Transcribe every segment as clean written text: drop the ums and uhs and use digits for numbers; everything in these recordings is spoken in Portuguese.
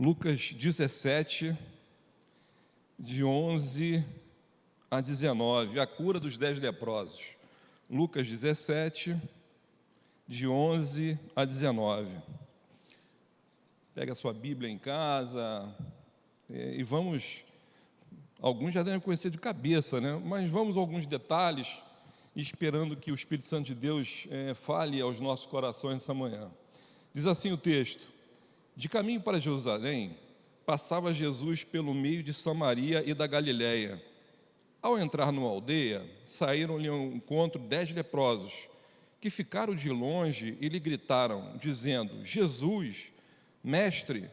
Lucas 17, de 11 a 19, a cura dos 10 leprosos. Lucas 17, de 11 a 19. Pega a sua Bíblia em casa e vamos, alguns já devem conhecer de cabeça, né? Mas vamos a alguns detalhes, esperando que o Espírito Santo de Deus fale aos nossos corações essa manhã. Diz assim o texto: de caminho para Jerusalém, passava Jesus pelo meio de Samaria e da Galiléia. Ao entrar numa aldeia, saíram-lhe ao encontro 10 leprosos, que ficaram de longe e lhe gritaram, dizendo: Jesus, mestre,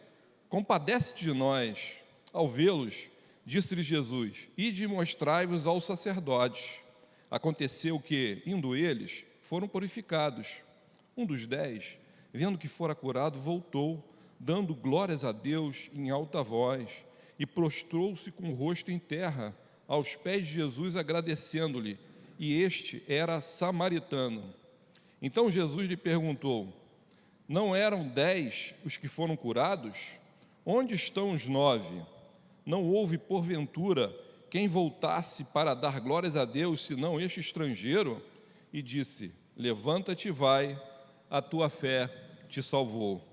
compadece-te de nós. Ao vê-los, disse-lhe Jesus: ide e mostrai-vos aos sacerdotes. Aconteceu que, indo eles, foram purificados. Um dos 10, vendo que fora curado, voltou, dando glórias a Deus em alta voz, e prostrou-se com o rosto em terra, aos pés de Jesus, agradecendo-lhe, e este era samaritano. Então Jesus lhe perguntou: não eram 10 os que foram curados? Onde estão os 9? Não houve, porventura, quem voltasse para dar glórias a Deus, senão este estrangeiro? E disse: levanta-te e vai, a tua fé te salvou.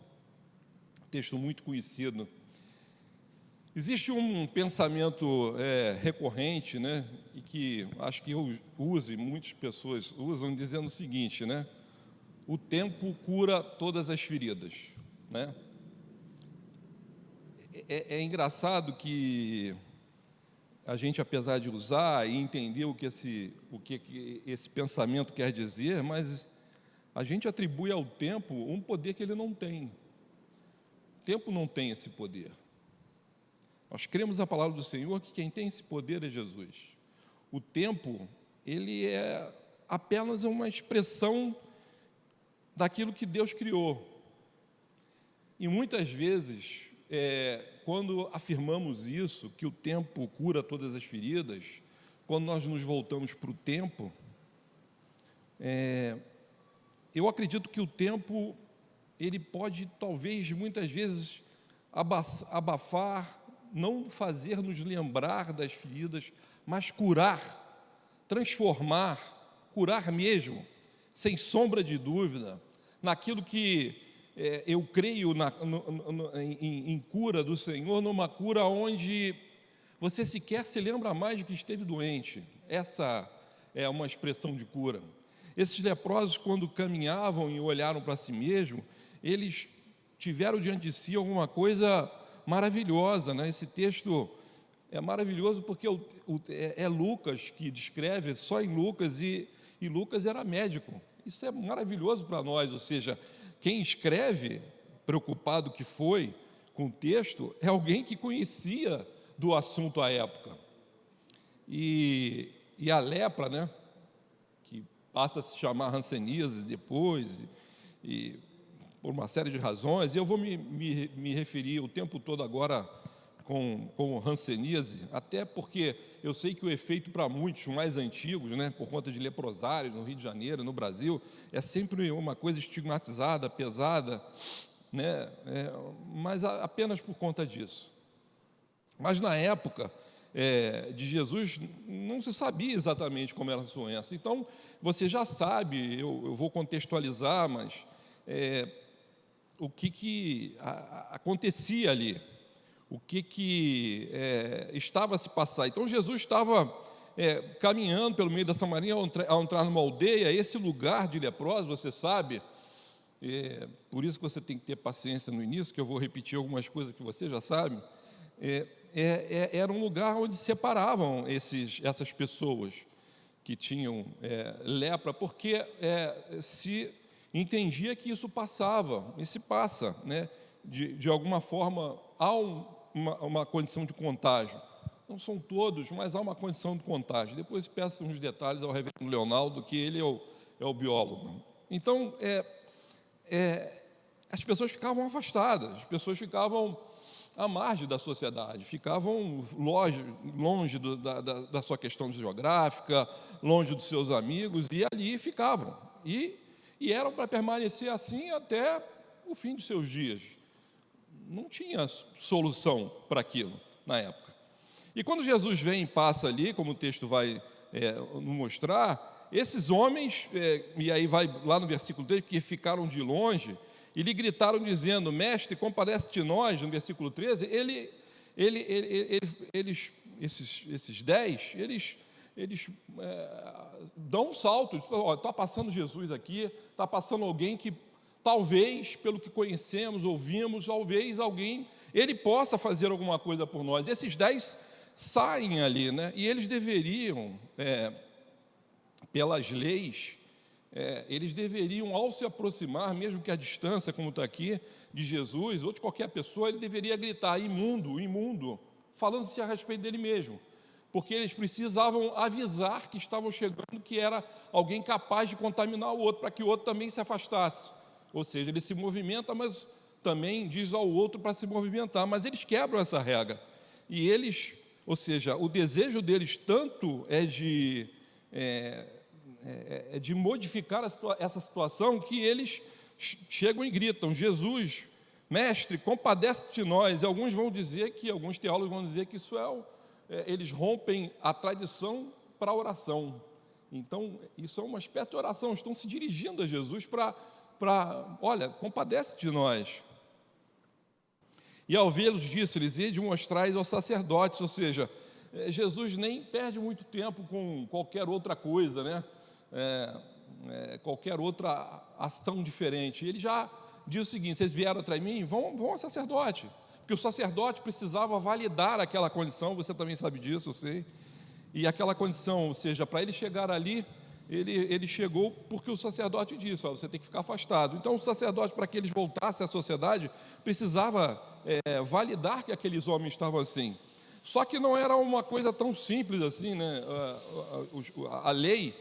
Texto muito conhecido. Existe um pensamento recorrente, né, e que acho que eu uso, e muitas pessoas usam, dizendo o seguinte, né: o tempo cura todas as feridas, né? É engraçado que a gente, apesar de usar e entender o que esse pensamento quer dizer, mas a gente atribui ao tempo um poder que ele não tem. O tempo não tem esse poder. Nós cremos a palavra do Senhor que quem tem esse poder é Jesus. O tempo, ele é apenas uma expressão daquilo que Deus criou. E muitas vezes, quando afirmamos isso, que o tempo cura todas as feridas, quando nós nos voltamos para o tempo, eu acredito que o tempo, ele pode, talvez, muitas vezes, abafar, não fazer nos lembrar das feridas, mas curar, transformar, curar mesmo, sem sombra de dúvida, naquilo que eu creio em cura do Senhor, numa cura onde você sequer se lembra mais de que esteve doente. Essa é uma expressão de cura. Esses leprosos, quando caminhavam e olharam para si mesmos, eles tiveram diante de si alguma coisa maravilhosa, né? Esse texto é maravilhoso porque é Lucas que descreve, só em Lucas, e Lucas era médico. Isso é maravilhoso para nós, ou seja, quem escreve, preocupado que foi com o texto, é alguém que conhecia do assunto à época. E a lepra, né, que passa a se chamar hanseníase depois, e por uma série de razões, e eu vou me referir o tempo todo agora com hanseníase, até porque eu sei que o efeito para muitos mais antigos, né, por conta de leprosários no Rio de Janeiro, no Brasil, é sempre uma coisa estigmatizada, pesada, né, mas apenas por conta disso. Mas na época de Jesus não se sabia exatamente como era a doença. Então você já sabe, eu vou contextualizar, mas o que acontecia ali, o que estava a se passar. Então Jesus estava caminhando pelo meio da Samaria, ao entrar numa aldeia. Esse lugar de leprosos, você sabe, por isso que você tem que ter paciência no início, que eu vou repetir algumas coisas que você já sabe. Era um lugar onde separavam essas pessoas que tinham lepra, porque se entendia que isso passava, e se passa, né? De alguma forma, há uma condição de contágio. Não são todos, mas há uma condição de contágio. Depois peço uns detalhes ao reverendo Leonardo, que ele é o biólogo. Então, as pessoas ficavam afastadas, as pessoas ficavam à margem da sociedade, ficavam longe da sua questão geográfica, longe dos seus amigos, e ali ficavam. E eram para permanecer assim até o fim de seus dias. não tinha solução para aquilo na época. E quando Jesus vem e passa ali, como o texto vai nos mostrar, esses homens, e aí vai lá no versículo 3, que ficaram de longe, e lhe gritaram dizendo: mestre, compadece de nós, no versículo 13, esses 10, eles dão um salto, está passando Jesus aqui, está passando alguém que talvez, pelo que conhecemos, ouvimos, talvez alguém, ele possa fazer alguma coisa por nós. Esses 10 saem ali, né? E eles deveriam, pelas leis, eles deveriam, ao se aproximar, mesmo que a distância, como está aqui, de Jesus, ou de qualquer pessoa, ele deveria gritar: imundo, imundo, falando-se a respeito dele mesmo, porque eles precisavam avisar que estavam chegando, que era alguém capaz de contaminar o outro, para que o outro também se afastasse. Ou seja, ele se movimenta, mas também diz ao outro para se movimentar, mas eles quebram essa regra, e eles, ou seja, o desejo deles tanto é de modificar essa situação, que eles chegam e gritam: Jesus, mestre, compadece de nós. E alguns teólogos vão dizer que isso eles rompem a tradição para a oração. Então, isso é uma espécie de oração, estão se dirigindo a Jesus olha, compadece de nós. E ao vê-los disse-lhes: ide mostrais aos sacerdotes. Ou seja, Jesus nem perde muito tempo com qualquer outra coisa, né? Qualquer outra ação diferente. Ele já diz o seguinte: vocês vieram atrás de mim, vão ao sacerdote, porque o sacerdote precisava validar aquela condição, você também sabe disso, eu sei, e aquela condição, ou seja, para ele chegar ali, ele chegou porque o sacerdote disse: você tem que ficar afastado. Então o sacerdote, para que eles voltassem à sociedade, precisava validar que aqueles homens estavam assim. Só que não era uma coisa tão simples assim, né? A lei,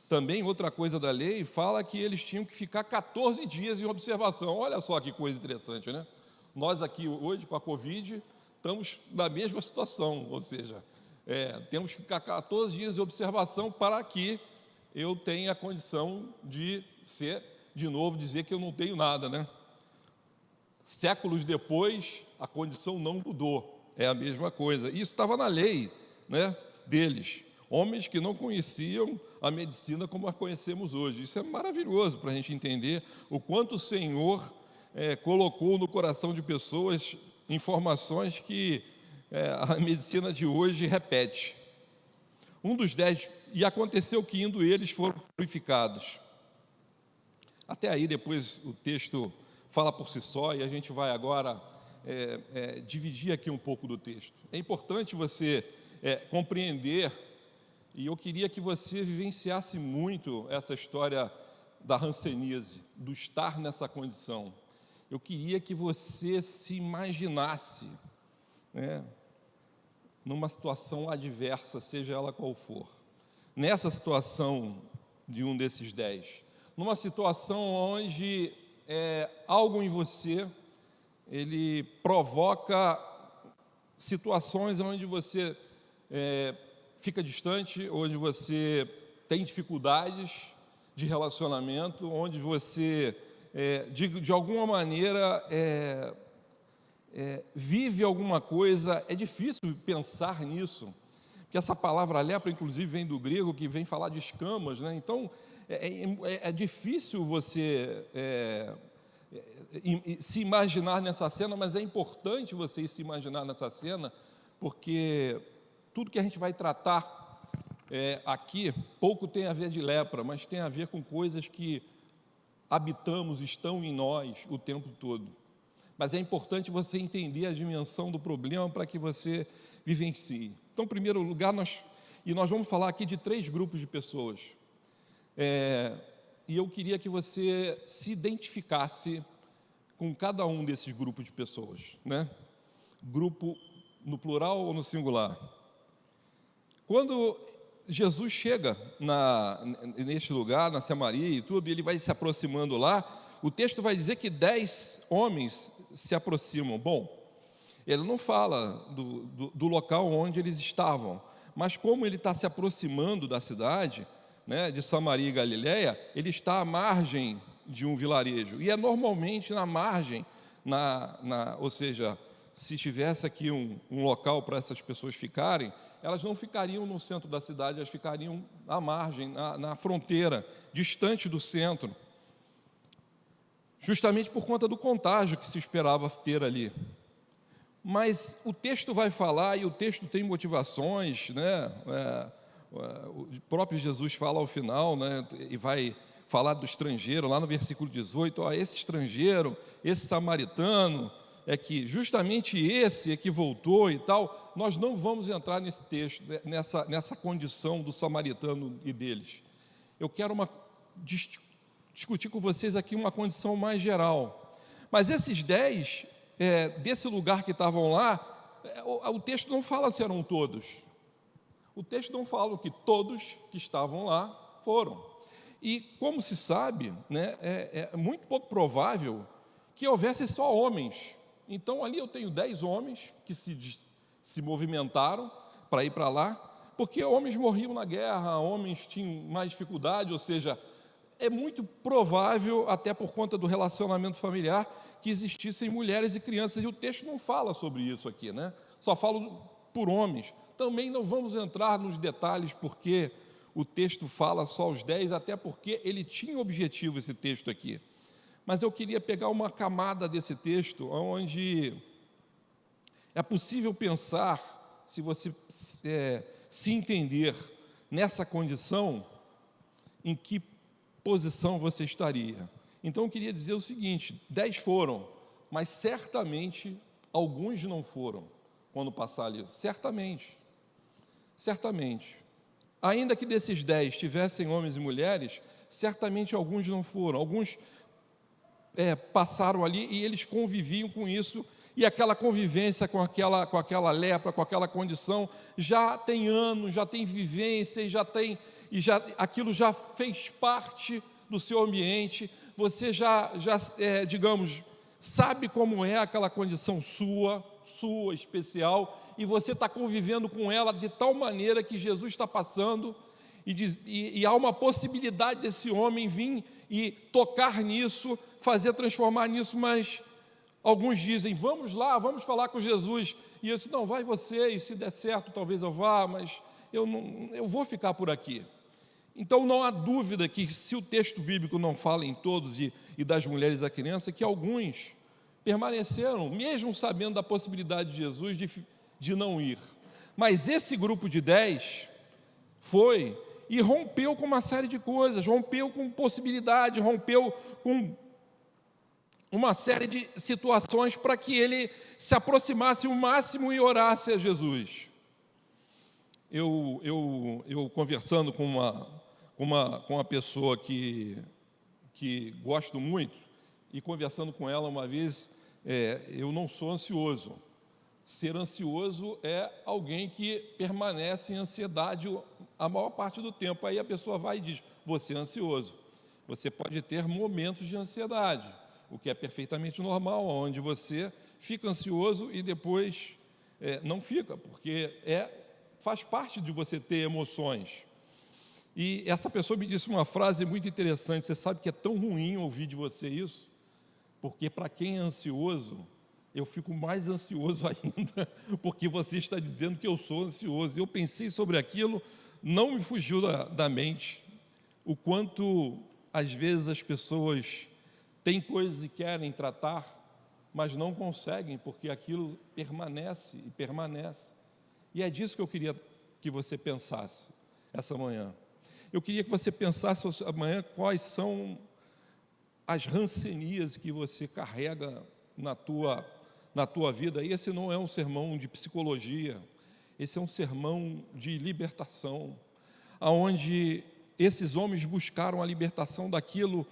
também outra coisa da lei, fala que eles tinham que ficar 14 dias em observação. Olha só que coisa interessante, né? Nós aqui hoje, com a Covid, estamos na mesma situação, ou seja, temos que ficar 14 dias em observação para que eu tenha a condição de de novo, dizer que eu não tenho nada, né? Séculos depois, a condição não mudou, é a mesma coisa. Isso estava na lei, né, deles. Homens que não conheciam a medicina como a conhecemos hoje. Isso é maravilhoso para a gente entender o quanto o Senhor colocou no coração de pessoas informações que a medicina de hoje repete. Um dos 10, e aconteceu que indo eles foram purificados. Até aí depois o texto fala por si só, e a gente vai agora dividir aqui um pouco do texto. É importante você compreender, e eu queria que você vivenciasse muito essa história da hanseníase, do estar nessa condição. Eu queria que você se imaginasse, né, numa situação adversa, seja ela qual for. Nessa situação de um desses 10. Numa situação onde algo em você, ele provoca situações onde você fica distante, onde você tem dificuldades de relacionamento, onde você, de alguma maneira, vive alguma coisa. É difícil pensar nisso, porque essa palavra lepra, inclusive, vem do grego, que vem falar de escamas, né? Então, é difícil você se imaginar nessa cena, mas é importante você se imaginar nessa cena, porque tudo que a gente vai tratar aqui, pouco tem a ver de lepra, mas tem a ver com coisas que habitamos, estão em nós o tempo todo. Mas é importante você entender a dimensão do problema para que você vivencie. Então, em primeiro lugar, nós vamos falar aqui de 3 grupos de pessoas. E eu queria que você se identificasse com cada um desses grupos de pessoas, né? Grupo no plural ou no singular. Quando Jesus chega neste lugar, na Samaria e tudo, e ele vai se aproximando lá, o texto vai dizer que 10 homens se aproximam. Bom, ele não fala do local onde eles estavam, mas como ele está se aproximando da cidade, né, de Samaria e Galiléia, ele está à margem de um vilarejo, e é normalmente na margem ou seja, se tivesse aqui um local para essas pessoas ficarem, elas não ficariam no centro da cidade, elas ficariam à margem, na fronteira, distante do centro, justamente por conta do contágio que se esperava ter ali. Mas o texto vai falar, e o texto tem motivações, né? O próprio Jesus fala ao final, né? E vai falar do estrangeiro, lá no versículo 18, esse estrangeiro, esse samaritano, é que justamente esse é que voltou e tal. Nós não vamos entrar nesse texto, nessa condição do samaritano e deles. Eu quero discutir com vocês aqui uma condição mais geral. Mas esses 10, desse lugar que estavam lá, o texto não fala se eram todos. O texto não fala que todos que estavam lá foram. E, como se sabe, né, é muito pouco provável que houvesse só homens. Então, ali eu tenho 10 homens que se movimentaram para ir para lá, porque homens morriam na guerra, homens tinham mais dificuldade, ou seja, é muito provável, até por conta do relacionamento familiar, que existissem mulheres e crianças, e o texto não fala sobre isso aqui, né? Só fala por homens. Também não vamos entrar nos detalhes, porque o texto fala só os 10, até porque ele tinha objetivo, esse texto aqui. Mas eu queria pegar uma camada desse texto, onde é possível pensar, se você se entender nessa condição, em que posição você estaria. Então eu queria dizer o seguinte: 10 foram, mas certamente alguns não foram, quando passar ali, certamente. Ainda que desses 10 tivessem homens e mulheres, certamente alguns não foram, alguns passaram ali e eles conviviam com isso, e aquela convivência com aquela lepra, com aquela condição, já tem anos, já tem vivência, aquilo já fez parte do seu ambiente, você digamos, sabe como é aquela condição sua especial, e você está convivendo com ela de tal maneira que Jesus está passando, e há uma possibilidade desse homem vir e tocar nisso, transformar nisso, mas alguns dizem, vamos lá, vamos falar com Jesus, e eu disse, não, vai você, e se der certo talvez eu vá, mas eu vou ficar por aqui. Então não há dúvida que, se o texto bíblico não fala em todos e das mulheres e da criança, que alguns permaneceram, mesmo sabendo da possibilidade de Jesus de não ir. Mas esse grupo de 10 foi e rompeu com uma série de coisas, rompeu com possibilidade, rompeu com uma série de situações para que ele se aproximasse o máximo e orasse a Jesus. Eu conversando com uma pessoa que gosto muito, e conversando com ela uma vez, eu não sou ansioso. Ser ansioso é alguém que permanece em ansiedade a maior parte do tempo. Aí a pessoa vai e diz, você é ansioso. Você pode ter momentos de ansiedade, o que é perfeitamente normal, onde você fica ansioso e depois não fica, porque faz parte de você ter emoções. E essa pessoa me disse uma frase muito interessante, você sabe que é tão ruim ouvir de você isso, porque para quem é ansioso, eu fico mais ansioso ainda, porque você está dizendo que eu sou ansioso. Eu pensei sobre aquilo, não me fugiu da mente, o quanto, às vezes, as pessoas têm coisas e querem tratar, mas não conseguem, porque aquilo permanece e permanece. E é disso que eu queria que você pensasse essa manhã. Eu queria que você pensasse amanhã quais são as rancenias que você carrega na tua vida. E esse não é um sermão de psicologia, esse é um sermão de libertação, onde esses homens buscaram a libertação daquilo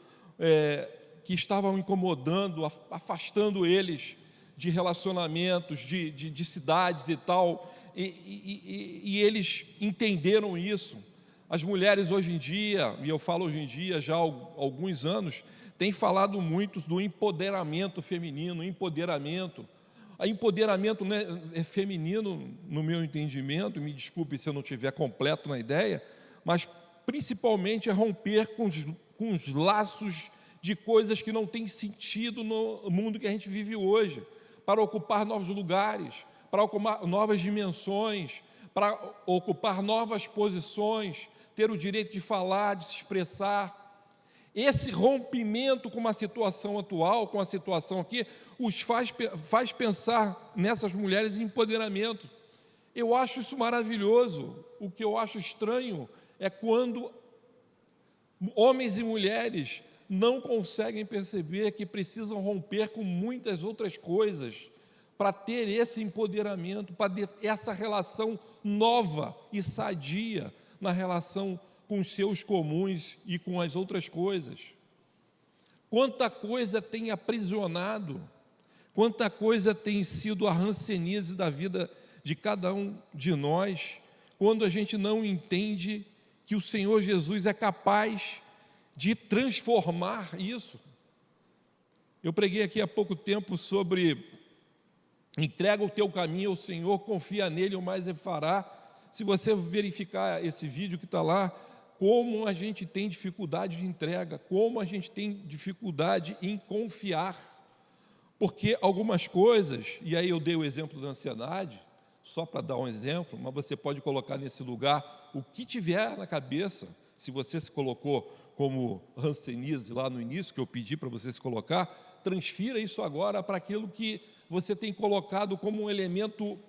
que estavam incomodando, afastando eles de relacionamentos, de cidades e tal, e eles entenderam isso. As mulheres hoje em dia, e eu falo hoje em dia já há alguns anos, têm falado muito do empoderamento feminino, empoderamento. O empoderamento, né, é feminino, no meu entendimento, me desculpe se eu não estiver completo na ideia, mas principalmente é romper com os laços de coisas que não têm sentido no mundo que a gente vive hoje, para ocupar novos lugares, para ocupar novas dimensões, para ocupar novas posições, ter o direito de falar, de se expressar. Esse rompimento com uma situação atual, com a situação aqui, os faz pensar nessas mulheres em empoderamento. Eu acho isso maravilhoso. O que eu acho estranho é quando homens e mulheres não conseguem perceber que precisam romper com muitas outras coisas para ter esse empoderamento, para ter essa relação nova e sadia na relação com os seus comuns e com as outras coisas. Quanta coisa tem aprisionado, quanta coisa tem sido a rancenise da vida de cada um de nós, quando a gente não entende que o Senhor Jesus é capaz de transformar isso. Eu preguei aqui há pouco tempo sobre entrega o teu caminho ao Senhor, confia nele, o mais ele fará. Se você verificar esse vídeo que está lá, como a gente tem dificuldade de entrega, como a gente tem dificuldade em confiar, porque algumas coisas, e aí eu dei o exemplo da ansiedade, só para dar um exemplo, mas você pode colocar nesse lugar o que tiver na cabeça. Se você se colocou como rancenise lá no início, que eu pedi para você se colocar, transfira isso agora para aquilo que você tem colocado como um elemento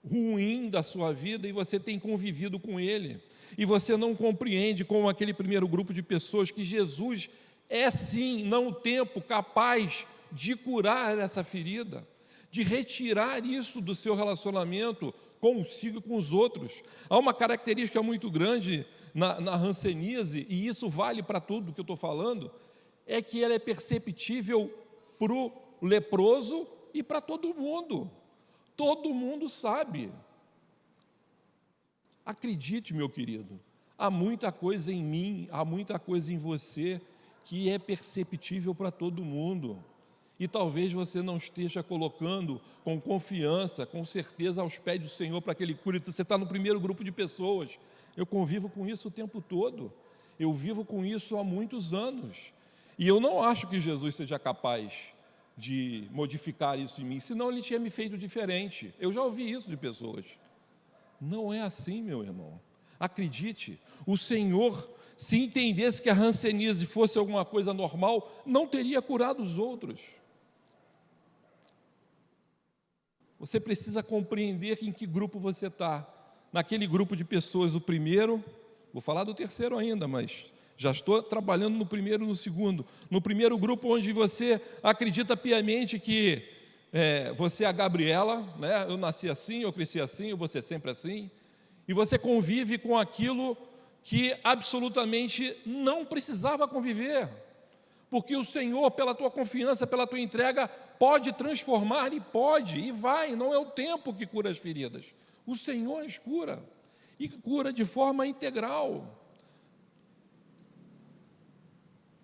ruim da sua vida e você tem convivido com ele. E você não compreende, como aquele primeiro grupo de pessoas, que Jesus é sim, não o tempo, capaz de curar essa ferida, de retirar isso do seu relacionamento consigo e com os outros. Há uma característica muito grande na rancenise, e isso vale para tudo que eu estou falando, é que ela é perceptível para o leproso e para todo mundo. Todo mundo sabe. Acredite, meu querido, há muita coisa em mim, há muita coisa em você que é perceptível para todo mundo. E talvez você não esteja colocando com confiança, com certeza aos pés do Senhor para que Ele cure. Você está no primeiro grupo de pessoas. Eu convivo com isso o tempo todo. Eu vivo com isso há muitos anos. E eu não acho que Jesus seja capaz de modificar isso em mim, senão Ele tinha me feito diferente. Eu já ouvi isso de pessoas. Não é assim, meu irmão. Acredite, o Senhor, se entendesse que a rancenise fosse alguma coisa normal, não teria curado os outros. Você precisa compreender em que grupo você está. Naquele grupo de pessoas, o primeiro, vou falar do terceiro ainda, mas já estou trabalhando no primeiro e no segundo. No primeiro grupo, onde você acredita piamente que você é a Gabriela, né? Eu nasci assim, eu cresci assim, eu vou ser sempre assim. E você convive com aquilo que absolutamente não precisava conviver. Porque o Senhor, pela tua confiança, pela tua entrega, pode transformar e pode, e vai. Não é o tempo que cura as feridas. O Senhor as cura, e cura de forma integral.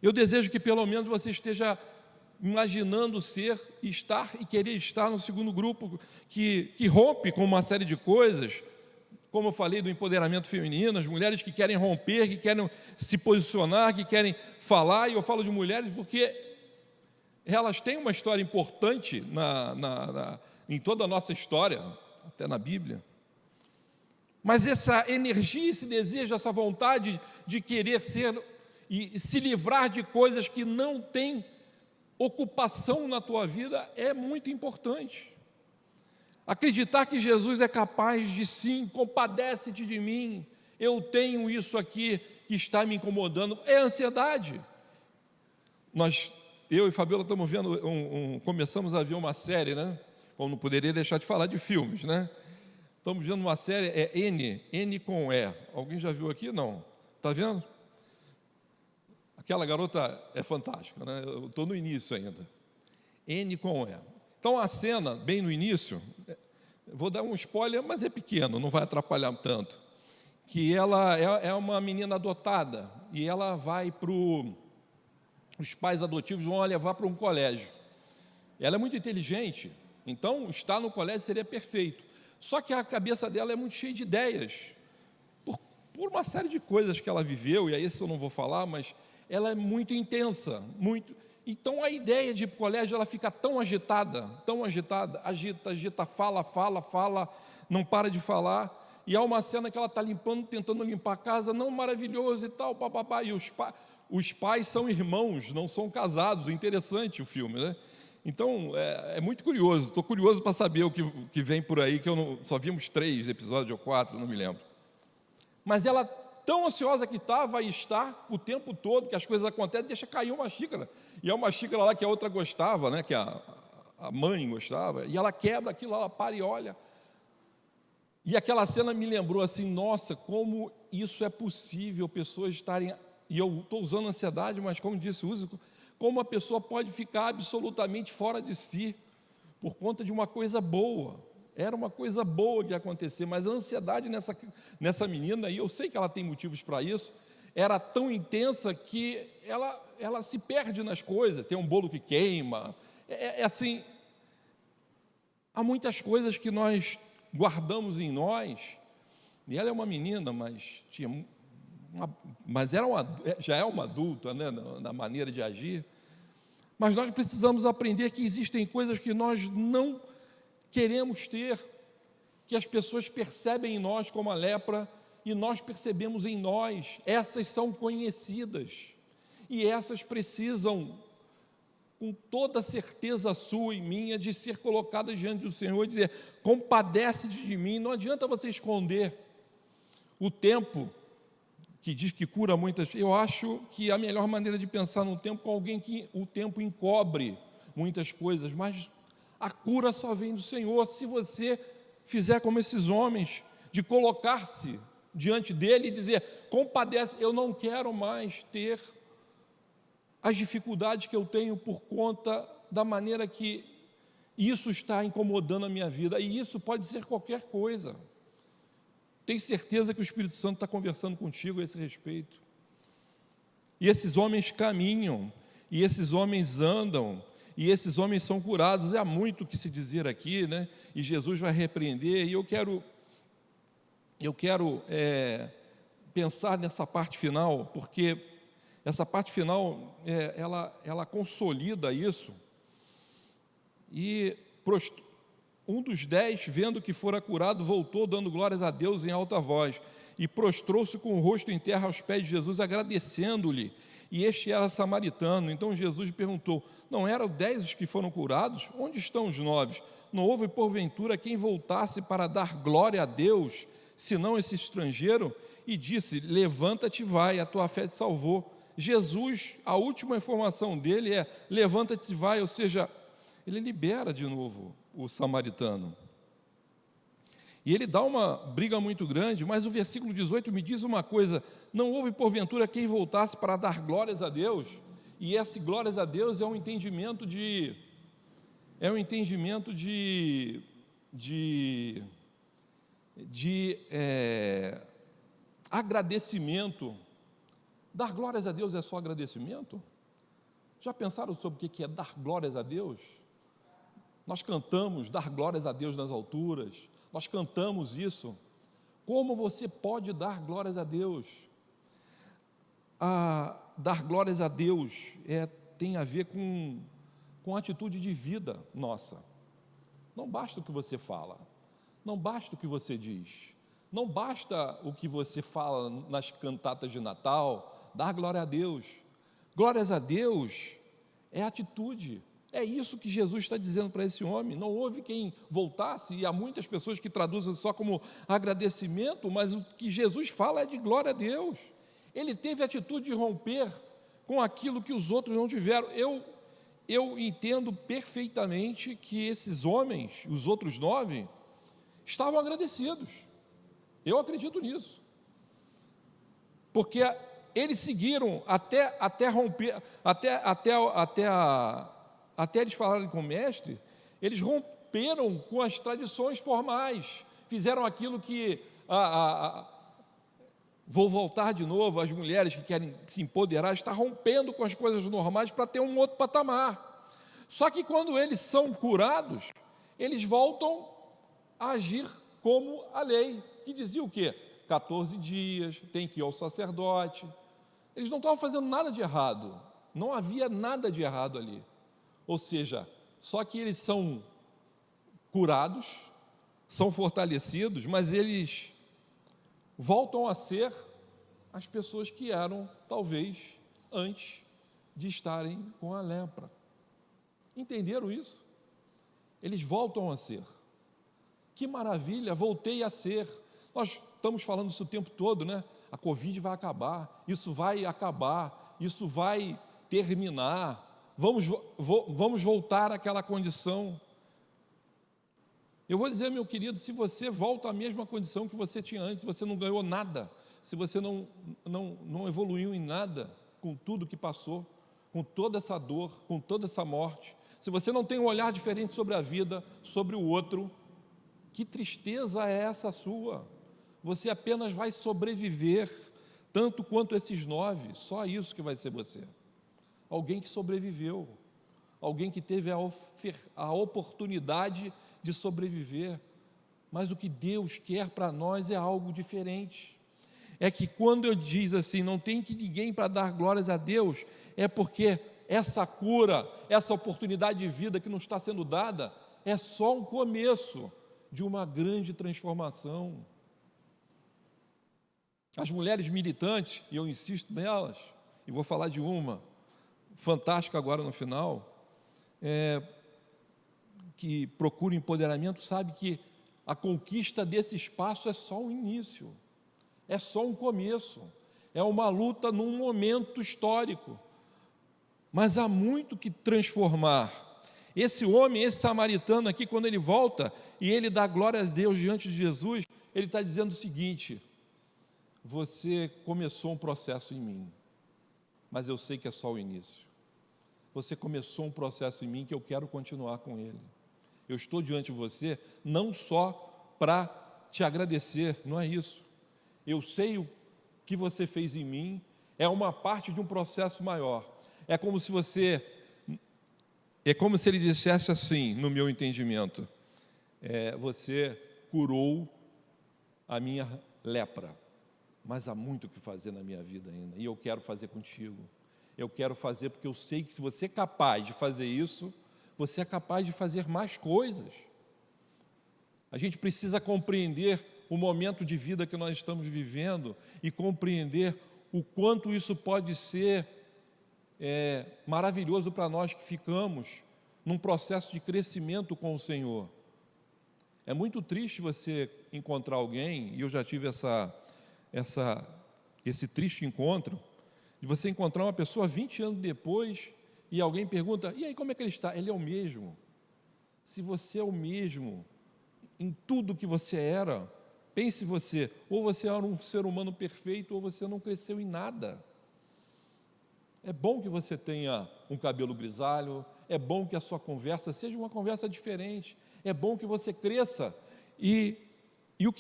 Eu desejo que pelo menos você esteja imaginando ser, estar e querer estar no segundo grupo, que rompe com uma série de coisas, como eu falei do empoderamento feminino, as mulheres que querem romper, que querem se posicionar, que querem falar, e eu falo de mulheres porque elas têm uma história importante em toda a nossa história, até na Bíblia. Mas essa energia, esse desejo, essa vontade de querer ser e se livrar de coisas que não têm ocupação na tua vida é muito importante. Acreditar que Jesus é capaz de sim, compadece-te de mim, eu tenho isso aqui que está me incomodando, é ansiedade. Eu e Fabiola estamos vendo, começamos a ver uma série, né? Como não poderia deixar de falar de filmes, né? Estamos vendo uma série, N com E. Alguém já viu aqui? Não. Está vendo? Aquela garota é fantástica, né? Eu estou no início ainda. N com E. Então, a cena, bem no início, vou dar um spoiler, mas é pequeno, não vai atrapalhar tanto, que ela é uma menina adotada, e ela vai os pais adotivos vão a levar para um colégio. Ela é muito inteligente, então estar no colégio seria perfeito. Só que a cabeça dela é muito cheia de ideias, por uma série de coisas que ela viveu, e aí isso eu não vou falar, mas ela é muito intensa, muito. Então a ideia de ir para o colégio, ela fica tão agitada, agita, fala, não para de falar. E há uma cena que ela está limpando, tentando limpar a casa, não, maravilhoso e tal, papapá. E os pais são irmãos, não são casados. Interessante o filme, né? Então, é muito curioso. Estou curioso para saber o que vem por aí, que só vimos 3 episódios ou 4, não me lembro. Mas ela, tão ansiosa que estava e está o tempo todo, que as coisas acontecem, deixa cair uma xícara. E é uma xícara lá que a outra gostava, né? Que a mãe gostava. E ela quebra aquilo, ela para e olha. E aquela cena me lembrou assim, nossa, como isso é possível, pessoas estarem... E eu estou usando ansiedade, mas como disse o Uso, como a pessoa pode ficar absolutamente fora de si por conta de uma coisa boa. Era uma coisa boa que ia acontecer, mas a ansiedade nessa menina, e eu sei que ela tem motivos para isso, era tão intensa que ela se perde nas coisas. Tem um bolo que queima, assim, há muitas coisas que nós guardamos em nós, e ela é uma menina, mas já é uma adulta, né, na maneira de agir. Mas nós precisamos aprender que existem coisas que nós não queremos ter, que as pessoas percebem em nós como a lepra, e nós percebemos em nós. Essas são conhecidas, e essas precisam, com toda certeza sua e minha, de ser colocadas diante do Senhor e dizer, compadece-te de mim. Não adianta você esconder. O tempo, que diz que cura muitas, eu acho que a melhor maneira de pensar no tempo, com alguém que o tempo encobre muitas coisas, mas a cura só vem do Senhor, se você fizer como esses homens, de colocar-se diante dele e dizer, compadece, eu não quero mais ter as dificuldades que eu tenho por conta da maneira que isso está incomodando a minha vida, e isso pode ser qualquer coisa. Tenho certeza que o Espírito Santo está conversando contigo a esse respeito. E esses homens caminham, e esses homens andam, e esses homens são curados. Há muito o que se dizer aqui, né? E Jesus vai repreender, e eu quero pensar nessa parte final, porque essa parte final, ela consolida isso. E um dos 10, vendo que fora curado, voltou dando glórias a Deus em alta voz, e prostrou-se com o rosto em terra aos pés de Jesus, agradecendo-lhe, e este era samaritano. Então Jesus perguntou, não eram 10 os que foram curados? Onde estão os 9? Não houve porventura quem voltasse para dar glória a Deus, senão esse estrangeiro? E disse, levanta-te e vai, a tua fé te salvou. Jesus, a última informação dele é, levanta-te e vai, ou seja, ele libera de novo o samaritano. E ele dá uma briga muito grande, mas o versículo 18 me diz uma coisa, não houve porventura quem voltasse para dar glórias a Deus, e esse glórias a Deus é um entendimento de agradecimento. Dar glórias a Deus é só agradecimento? Já pensaram sobre o que é dar glórias a Deus? Nós cantamos dar glórias a Deus nas alturas, nós cantamos isso. Como você pode dar glórias a Deus? Dar glórias a Deus tem a ver com a atitude de vida nossa. Não basta o que você fala, não basta o que você diz, não basta o que você fala nas cantatas de Natal, dar glória a Deus. Glórias a Deus é atitude. É isso que Jesus está dizendo para esse homem. Não houve quem voltasse, e há muitas pessoas que traduzem só como agradecimento, mas o que Jesus fala é de glória a Deus. Ele teve a atitude de romper com aquilo que os outros não tiveram. Eu entendo perfeitamente que esses homens, os outros 9, estavam agradecidos. Eu acredito nisso. Porque eles seguiram até romper, até eles falarem com o mestre, eles romperam com as tradições formais, fizeram aquilo que, vou voltar de novo, as mulheres que querem se empoderar, estão rompendo com as coisas normais para ter um outro patamar. Só que quando eles são curados, eles voltam a agir como a lei, que dizia o quê? 14 dias, tem que ir ao sacerdote, Eles não estavam fazendo nada de errado, não havia nada de errado ali. Ou seja, só que eles são curados, são fortalecidos, mas eles voltam a ser as pessoas que eram, talvez, antes de estarem com a lepra. Entenderam isso? Eles voltam a ser. Que maravilha, voltei a ser. Nós estamos falando isso o tempo todo, né? A Covid vai acabar, isso vai acabar, isso vai terminar, vamos voltar àquela condição. Eu vou dizer, meu querido, se você volta à mesma condição que você tinha antes, você não ganhou nada, se você não evoluiu em nada com tudo que passou, com toda essa dor, com toda essa morte, se você não tem um olhar diferente sobre a vida, sobre o outro, que tristeza é essa sua? Você apenas vai sobreviver, tanto quanto esses 9, só isso que vai ser você. Alguém que sobreviveu, alguém que teve a oportunidade de sobreviver, mas o que Deus quer para nós é algo diferente. É que quando eu diz assim, não tem que ninguém para dar glórias a Deus, é porque essa cura, essa oportunidade de vida que nos está sendo dada, é só um começo de uma grande transformação. As mulheres militantes, e eu insisto nelas, e vou falar de uma, fantástica agora no final, que procura empoderamento, sabe que a conquista desse espaço é só um início, é só um começo, é uma luta num momento histórico, mas há muito que transformar. Esse homem, esse samaritano aqui, quando ele volta e ele dá glória a Deus diante de Jesus, ele está dizendo o seguinte: você começou um processo em mim, mas eu sei que é só o início. Você começou um processo em mim que eu quero continuar com ele. Eu estou diante de você não só para te agradecer, não é isso. Eu sei o que você fez em mim, é uma parte de um processo maior. É como se ele dissesse assim, no meu entendimento: você curou a minha lepra, mas há muito o que fazer na minha vida ainda, e eu quero fazer contigo. Eu quero fazer porque eu sei que se você é capaz de fazer isso, você é capaz de fazer mais coisas. A gente precisa compreender o momento de vida que nós estamos vivendo e compreender o quanto isso pode ser maravilhoso para nós que ficamos num processo de crescimento com o Senhor. É muito triste você encontrar alguém, e eu já tive esse triste encontro, de você encontrar uma pessoa 20 anos depois e alguém pergunta: e aí, como é que ele está? Ele é o mesmo. Se você é o mesmo em tudo que você era, pense você, ou você era um ser humano perfeito, ou você não cresceu em nada. É bom que você tenha um cabelo grisalho, é bom que a sua conversa seja uma conversa diferente, é bom que você cresça. E o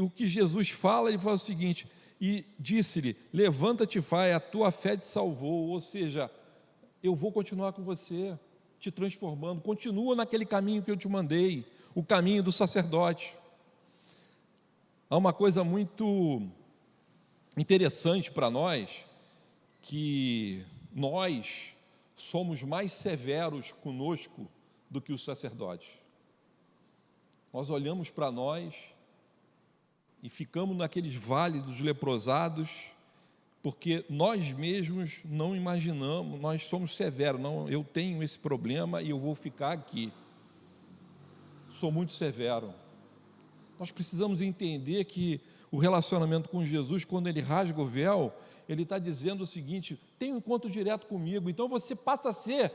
que Jesus fala, ele fala o seguinte: e disse-lhe, levanta-te, vai, a tua fé te salvou. Ou seja, eu vou continuar com você, te transformando, continua naquele caminho que eu te mandei, o caminho do sacerdote. Há uma coisa muito interessante para nós, que nós somos mais severos conosco do que os sacerdotes. Nós olhamos para nós e ficamos naqueles vales dos leprosados, porque nós mesmos não imaginamos, nós somos severos, não, eu tenho esse problema e eu vou ficar aqui. Sou muito severo. Nós precisamos entender que o relacionamento com Jesus, quando ele rasga o véu, ele está dizendo o seguinte: tem um encontro direto comigo. Então você passa a ser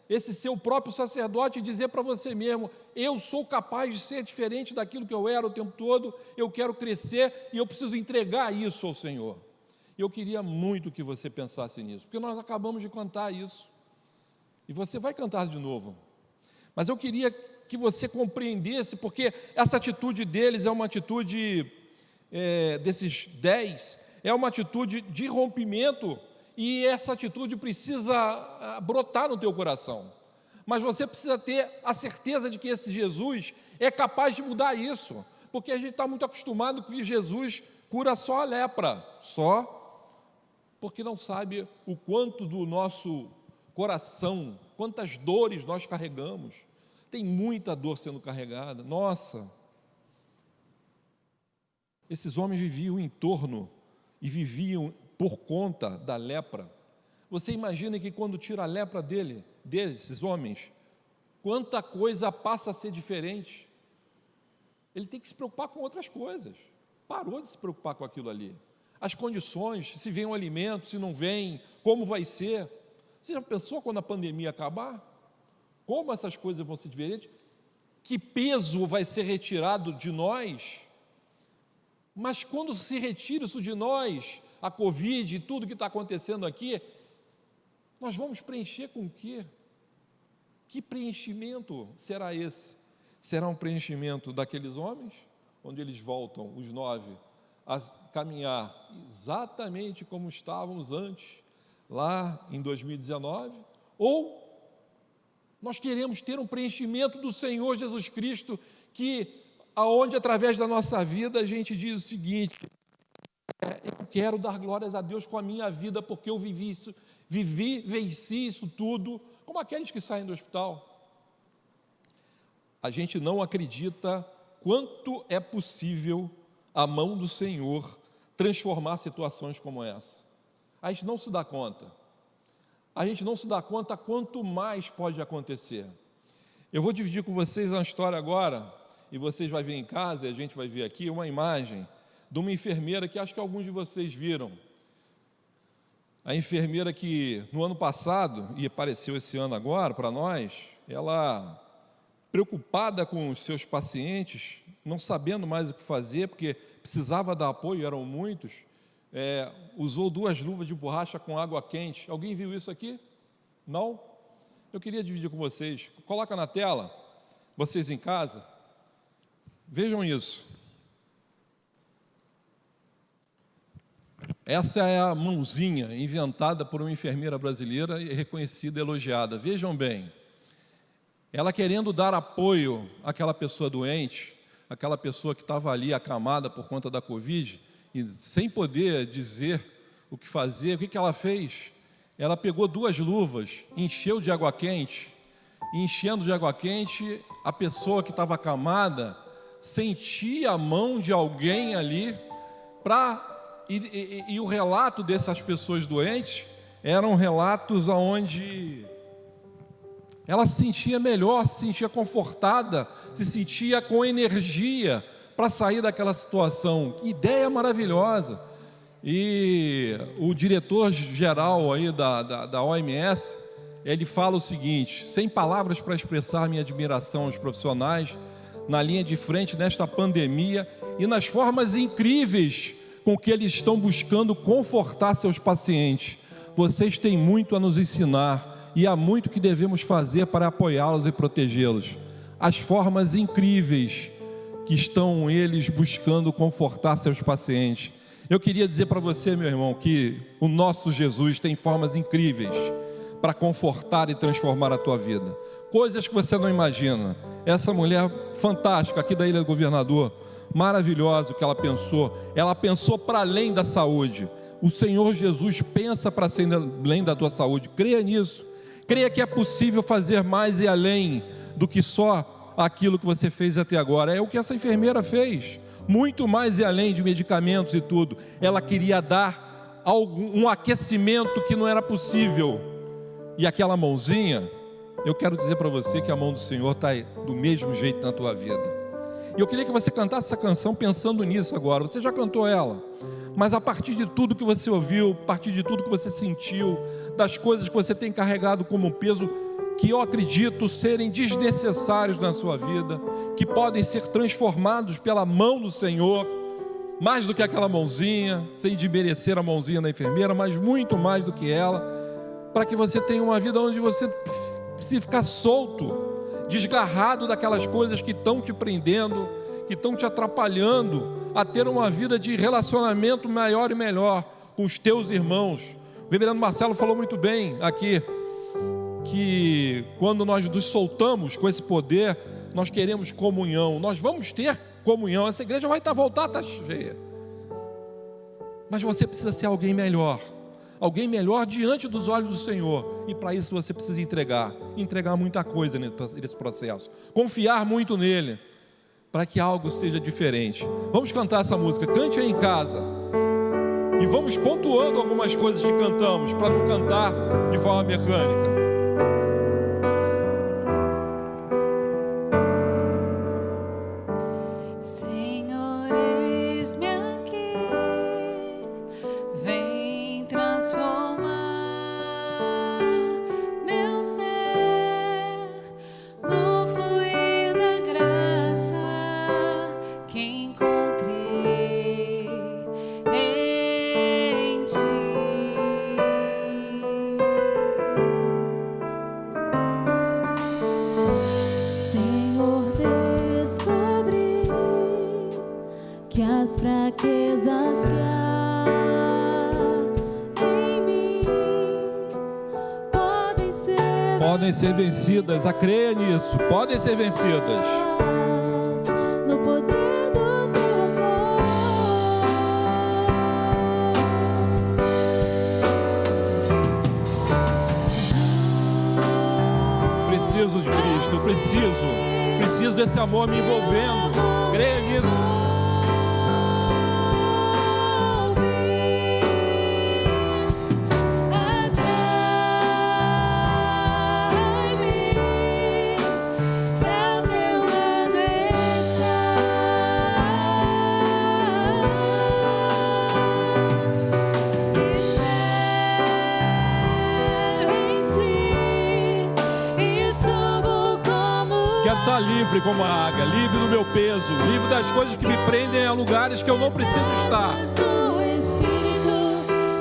esse seu próprio sacerdote e dizer para você mesmo: eu sou capaz de ser diferente daquilo que eu era o tempo todo, eu quero crescer e eu preciso entregar isso ao Senhor. Eu queria muito que você pensasse nisso, porque nós acabamos de cantar isso, e você vai cantar de novo, mas eu queria que você compreendesse, porque essa atitude deles é uma atitude, desses 10, é uma atitude de rompimento, e essa atitude precisa brotar no teu coração, mas você precisa ter a certeza de que esse Jesus é capaz de mudar isso, porque a gente está muito acostumado com que Jesus cura só a lepra, só. porque não sabe o quanto do nosso coração, quantas dores nós carregamos. Tem muita dor sendo carregada. Nossa, esses homens viviam em torno e viviam por conta da lepra. Você imagina que quando tira a lepra desses homens, quanta coisa passa a ser diferente. Ele tem que se preocupar com outras coisas. Parou de se preocupar com aquilo ali. As condições, se vem um alimento, se não vem, como vai ser. Você já pensou quando a pandemia acabar? Como essas coisas vão ser diferentes? Que peso vai ser retirado de nós? Mas quando se retira isso de nós, a Covid e tudo que está acontecendo aqui, nós vamos preencher com o quê? Que preenchimento será esse? Será um preenchimento daqueles homens, onde eles voltam, os 9, a caminhar exatamente como estávamos antes, lá em 2019? Ou nós queremos ter um preenchimento do Senhor Jesus Cristo, aonde através da nossa vida a gente diz o seguinte: eu quero dar glórias a Deus com a minha vida, porque eu vivi isso, venci isso tudo, como aqueles que saem do hospital. A gente não acredita quanto é possível a mão do Senhor transformar situações como essa. A gente não se dá conta. A gente não se dá conta quanto mais pode acontecer. Eu vou dividir com vocês uma história agora, e vocês vão ver em casa, e a gente vai ver aqui uma imagem de uma enfermeira que acho que alguns de vocês viram. A enfermeira que no ano passado, e apareceu esse ano agora para nós, ela, preocupada com os seus pacientes, não sabendo mais o que fazer, porque precisava dar apoio, eram muitos, usou 2 luvas de borracha com água quente. Alguém viu isso aqui? Não? Eu queria dividir com vocês. Coloca na tela, vocês em casa, vejam isso. Essa é a mãozinha inventada por uma enfermeira brasileira e reconhecida, elogiada. Vejam bem, ela querendo dar apoio àquela pessoa doente, aquela pessoa que estava ali acamada por conta da Covid, e sem poder dizer o que fazer, o que ela fez? Ela pegou 2 luvas, encheu de água quente, e enchendo de água quente, a pessoa que estava acamada sentia a mão de alguém ali, e o relato dessas pessoas doentes eram relatos onde ela se sentia melhor, se sentia confortada, se sentia com energia para sair daquela situação. Que ideia maravilhosa! E o diretor-geral aí da OMS, ele fala o seguinte: sem palavras para expressar minha admiração aos profissionais na linha de frente nesta pandemia e nas formas incríveis com que eles estão buscando confortar seus pacientes. Vocês têm muito a nos ensinar e há muito que devemos fazer para apoiá-los e protegê-los. As formas incríveis que estão eles buscando confortar seus pacientes. Eu queria dizer para você, meu irmão, que o nosso Jesus tem formas incríveis para confortar e transformar a tua vida. Coisas que você não imagina. Essa mulher fantástica aqui da Ilha do Governador, maravilhosa o que ela pensou para além da saúde. O Senhor Jesus pensa para além da tua saúde. Creia nisso, creia que é possível fazer mais e além do que só aquilo que você fez até agora. É o que essa enfermeira fez, muito mais e além de medicamentos e tudo. Ela queria dar um aquecimento que não era possível, e aquela mãozinha, eu quero dizer para você que a mão do Senhor está do mesmo jeito na tua vida. E eu queria que você cantasse essa canção pensando nisso agora. Você já cantou ela, mas a partir de tudo que você ouviu, a partir de tudo que você sentiu, das coisas que você tem carregado como peso, que eu acredito serem desnecessários na sua vida, que podem ser transformados pela mão do Senhor, mais do que aquela mãozinha, sem desmerecer a mãozinha da enfermeira, mas muito mais do que ela, para que você tenha uma vida onde você precisa ficar solto, desgarrado daquelas coisas que estão te prendendo, que estão te atrapalhando a ter uma vida de relacionamento maior e melhor com os teus irmãos. O reverendo Marcelo falou muito bem aqui, que quando nós nos soltamos com esse poder, nós queremos comunhão, nós vamos ter comunhão, essa igreja vai voltar a estar cheia, mas você precisa ser alguém melhor, alguém melhor diante dos olhos do Senhor. E para isso você precisa entregar muita coisa nesse processo, confiar muito nele, para que algo seja diferente. Vamos cantar essa música, cante aí em casa, e vamos pontuando algumas coisas que cantamos, para não cantar de forma mecânica. Fraquezas que há em mim podem ser vencidas, creia nisso, podem ser vencidas no poder do teu amor. Preciso de Cristo, preciso desse amor me envolvendo, creia nisso. Está livre como a águia, livre do meu peso, livre das coisas que me prendem a lugares que eu não preciso estar.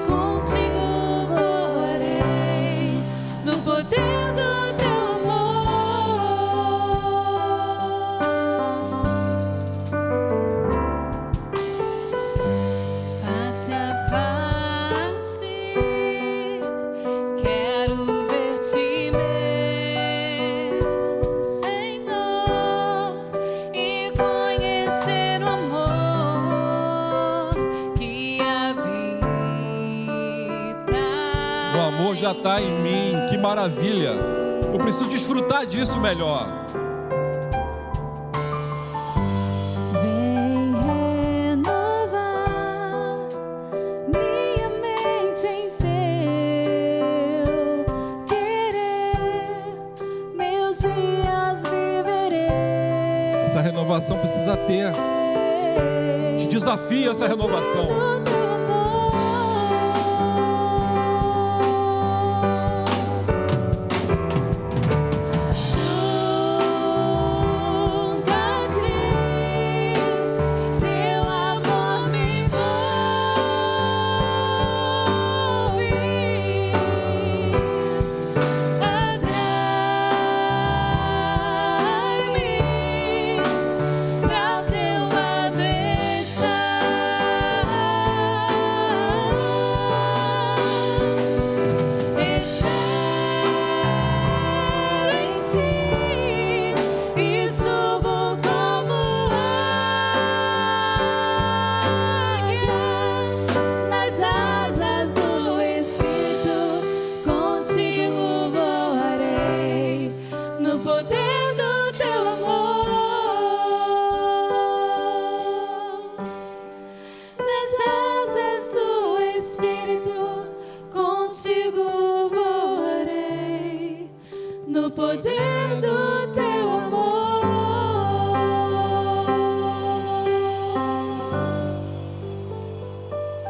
Contigo voarei no poder do teu amor. Face a face, quero ver-te, já está em mim, que maravilha, eu preciso desfrutar disso melhor. Vem renovar minha mente em teu querer, meus dias viverei. Essa renovação precisa ter, te desafio essa renovação.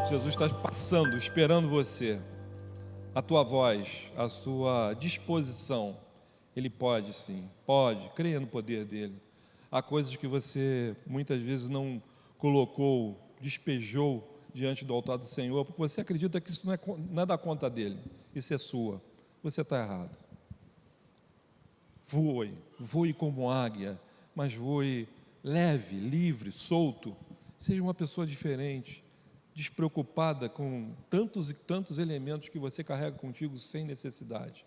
Jesus está passando, esperando você, a tua voz, a sua disposição. Ele pode sim, pode, creia no poder dele. Há coisas que você muitas vezes não colocou, despejou diante do altar do Senhor, porque você acredita que isso não é da conta dele, isso é sua. Você está errado. Voe como águia, mas voe leve, livre, solto. Seja uma pessoa diferente, despreocupada com tantos e tantos elementos que você carrega contigo sem necessidade.